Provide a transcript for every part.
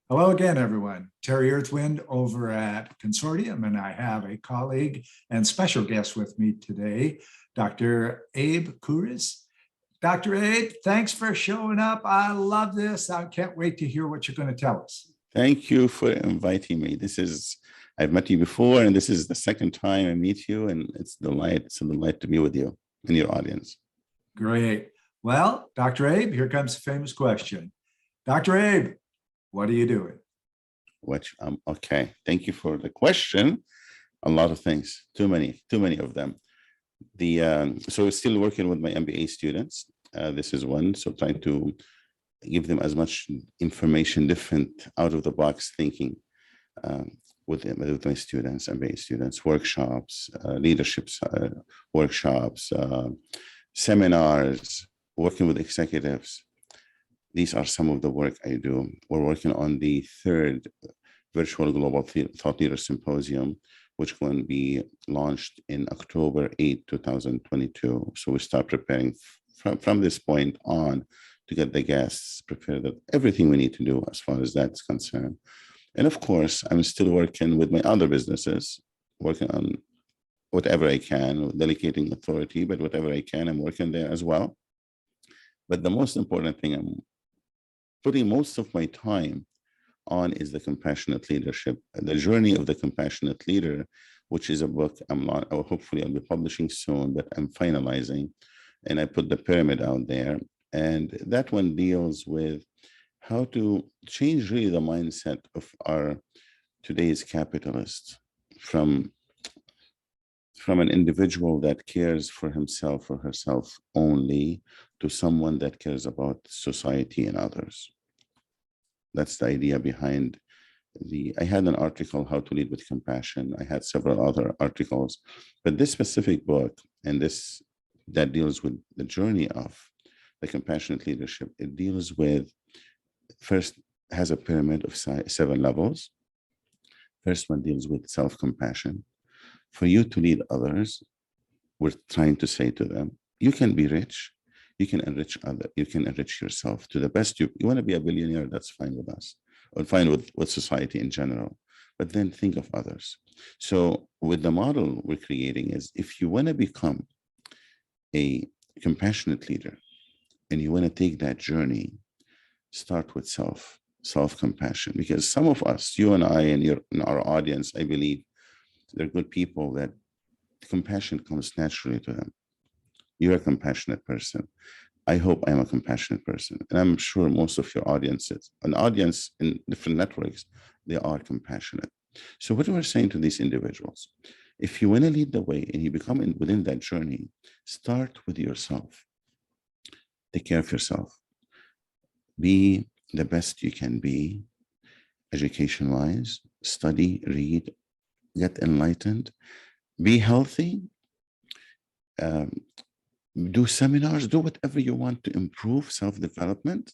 Hello again, everyone. Terry Earthwind over at Consortium, and I have a colleague and special guest with me today, Dr. Abe Khoureis. Dr. Abe, thanks for showing up. I love this. I can't wait to hear what you're going to tell us. Thank you for inviting me. I've met you before, and this is the second time I meet you, and it's a delight to be with you and your audience. Great. Well, Dr. Abe, here comes the famous question. Dr. Abe, what are you doing? Okay. Thank you for the question. A lot of things, too many of them. So still working with my MBA students. This is one. So trying to give them as much information, different out of the box thinking with my students, MBA students, workshops, leadership workshops, seminars, working with executives. These are some of the work I do. We're working on the third virtual global thought leader symposium, which will be launched in October 8, 2022. So we start preparing from this point on to get the guests prepared with everything we need to do as far as that's concerned. And of course, I'm still working with my other businesses, working on whatever I can, delegating authority, but whatever I can, I'm working there as well. But the most important thing I'm putting most of my time on is the compassionate leadership, the journey of the compassionate leader, which is a book hopefully I'll be publishing soon, but I'm finalizing. And I put the pyramid out there. And that one deals with how to change really the mindset of our today's capitalists from an individual that cares for himself or herself only to someone that cares about society and others. That's the idea behind I had an article, How to Lead with Compassion. I had several other articles, but this specific book and that deals with the journey of the compassionate leadership. It deals with, first has a pyramid of 7 levels. First one deals with self-compassion. For you to lead others, we're trying to say to them, you can be rich, you can enrich others, you can enrich yourself to the best. You want to be a billionaire, that's fine with us, or fine with society in general, but then think of others. So with the model we're creating is, if you want to become a compassionate leader and you want to take that journey, start with self-compassion, because some of us, you and I and our audience, I believe they're good people that compassion comes naturally to them. You're a compassionate person. I hope I'm a compassionate person. And I'm sure most of your audiences, an audience in different networks, they are compassionate. So what we're saying to these individuals, if you want to lead the way and you become within that journey, start with yourself. Take care of yourself. Be the best you can be, education-wise, study, read, get enlightened, be healthy, do seminars, do whatever you want to improve self-development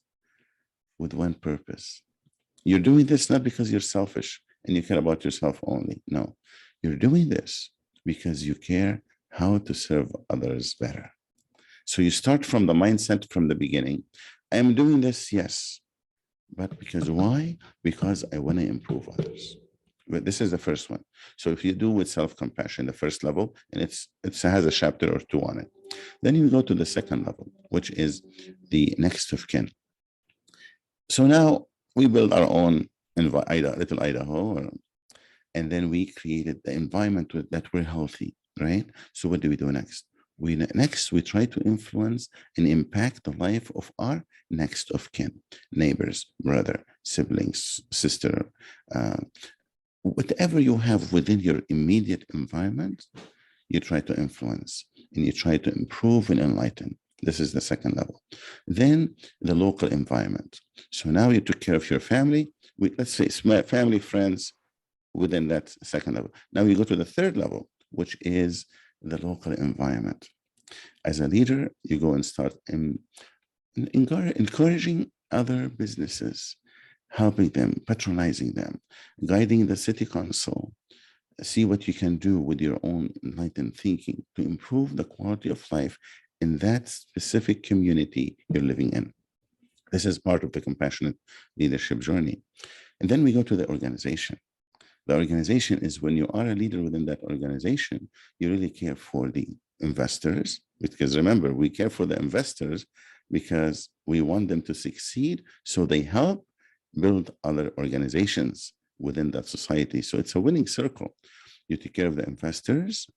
with one purpose. You're doing this not because you're selfish and you care about yourself only. No, you're doing this because you care how to serve others better. So you start from the mindset from the beginning. I am doing this, yes, but because why? Because I want to improve others. But this is the first one. So if you do with self-compassion, the first level, and it has a chapter or 2 on it. Then you go to the second level, which is the next of kin. So now we build our own little Idaho, and then we created the environment that we're healthy, right? So what do we do next? We try to influence and impact the life of our next of kin, neighbors, brother, siblings, sister, whatever you have within your immediate environment, you try to influence and you try to improve and enlighten. This is the second level. Then the local environment. So now you took care of your family, let's say family, friends, within that second level. Now you go to the third level, which is the local environment. As a leader, you go and start encouraging other businesses, helping them, patronizing them, guiding the city council. See what you can do with your own enlightened thinking to improve the quality of life in that specific community you're living in. This is part of the compassionate leadership journey. And then we go to the organization. The organization is when you are a leader within that organization, you really care for the investors, because remember, we care for the investors because we want them to succeed, so they help build other organizations within that society. So it's a winning circle. You take care of the investors,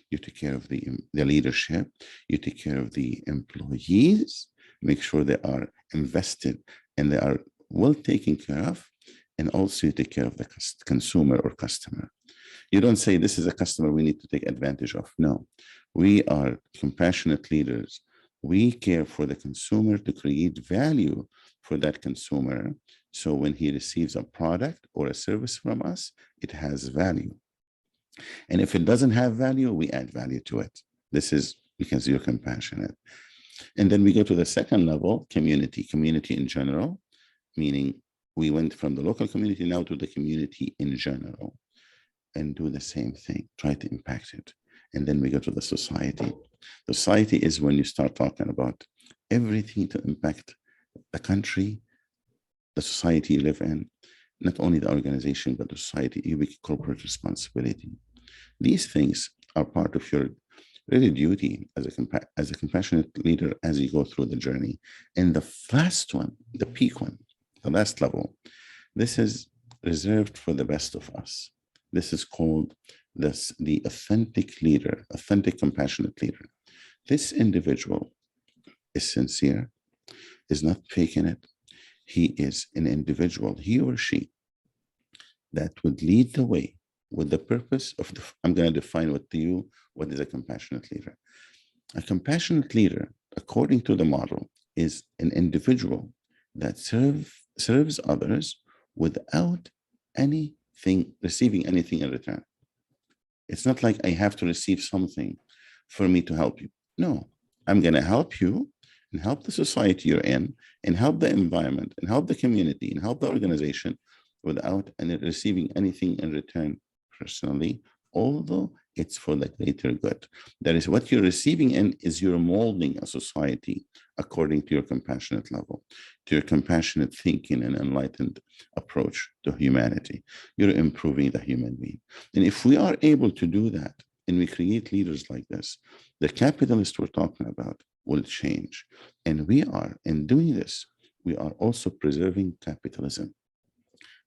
you take care of the leadership, you take care of the employees, make sure they are invested and they are well taken care of, and also you take care of the consumer or customer. You don't say, this is a customer we need to take advantage of. No, we are compassionate leaders. We care for the consumer to create value for that consumer. So when he receives a product or a service from us, it has value. And if it doesn't have value, we add value to it. This is because you're compassionate. And then we go to the second level, community in general, meaning we went from the local community now to the community in general, and do the same thing, try to impact it. And then we go to the society. Society is when you start talking about everything to impact the country, the society you live in, not only the organization, but the society, you make corporate responsibility. These things are part of your really duty as a compassionate leader as you go through the journey. And the last one, the peak one, the last level, this is reserved for the best of us. This is called the authentic leader, authentic compassionate leader. This individual is sincere, is not faking it. He is an individual, he or she, that would lead the way with the purpose of, I'm going to define what is a compassionate leader. A compassionate leader, according to the model, is an individual that serves others without receiving anything in return. It's not like I have to receive something for me to help you. No, I'm going to help you and help the society you're in and help the environment and help the community and help the organization without receiving anything in return personally, although it's for the greater good. That is what you're receiving in is you're molding a society according to your compassionate level, to your compassionate thinking and enlightened approach to humanity. You're improving the human being. And if we are able to do that, and we create leaders like this, the capitalist we're talking about will change. And we are, in doing this, we are also preserving capitalism.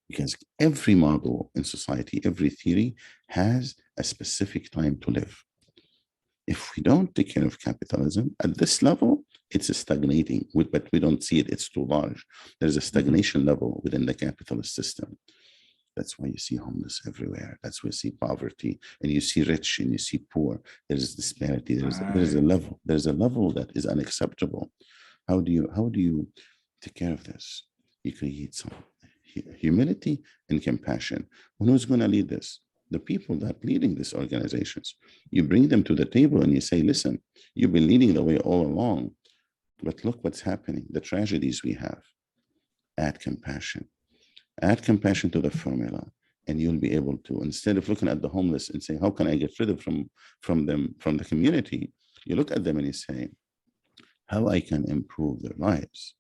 Because every model in society, every theory has a specific time to live. If we don't take care of capitalism at this level, it's stagnating, but we don't see it, it's too large. There's a stagnation level within the capitalist system. That's why you see homeless everywhere. That's why you see poverty, and you see rich and you see poor. There's disparity. There's a level. There's a level that is unacceptable. How do you take care of this? You create some humility and compassion. Who's going to lead this? The people that leading these organizations. You bring them to the table and you say, listen, you've been leading the way all along, but look what's happening, the tragedies we have. Add compassion to the formula, and you'll be able to, instead of looking at the homeless and say, how can I get rid of from the community? You look at them and you say, how I can improve their lives?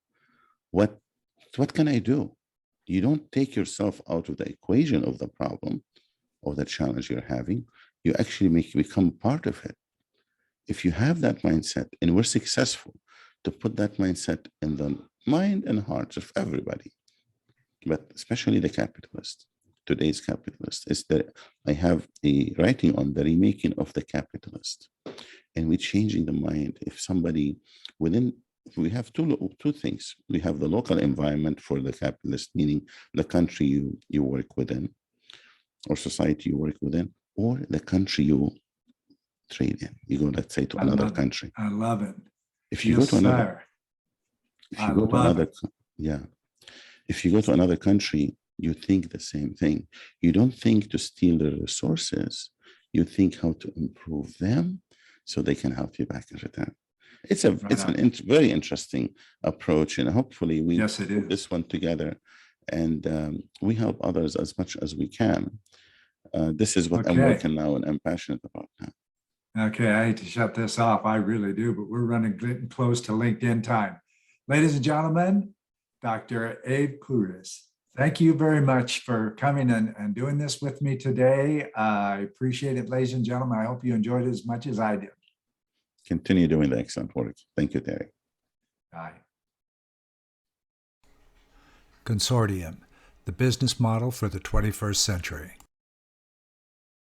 What can I do? You don't take yourself out of the equation of the problem or the challenge you're having. You actually become part of it. If you have that mindset, and we're successful to put that mindset in the mind and hearts of everybody, but especially the capitalist, today's capitalist, is that I have a writing on the remaking of the capitalist. And we're changing the mind. If somebody we have two things. We have the local environment for the capitalist, meaning the country you work within, or society you work within, or the country you trade in. You go, let's say, to another country. I love it. If you go to another, if you go to another country, you think the same thing. You don't think to steal their resources. You think how to improve them so they can help you back in return. It's a very interesting approach, and hopefully we put this one together, and we help others as much as we can. This is what I'm working now and I'm passionate about now. Okay, I hate to shut this off. I really do, but we're getting close to LinkedIn time. Ladies and gentlemen, Dr. Abe Khoureis. Thank you very much for coming and doing this with me today. I appreciate it, ladies and gentlemen. I hope you enjoyed it as much as I did. Continue doing the excellent work. Thank you, Terry. Bye. Consortium, the business model for the 21st century.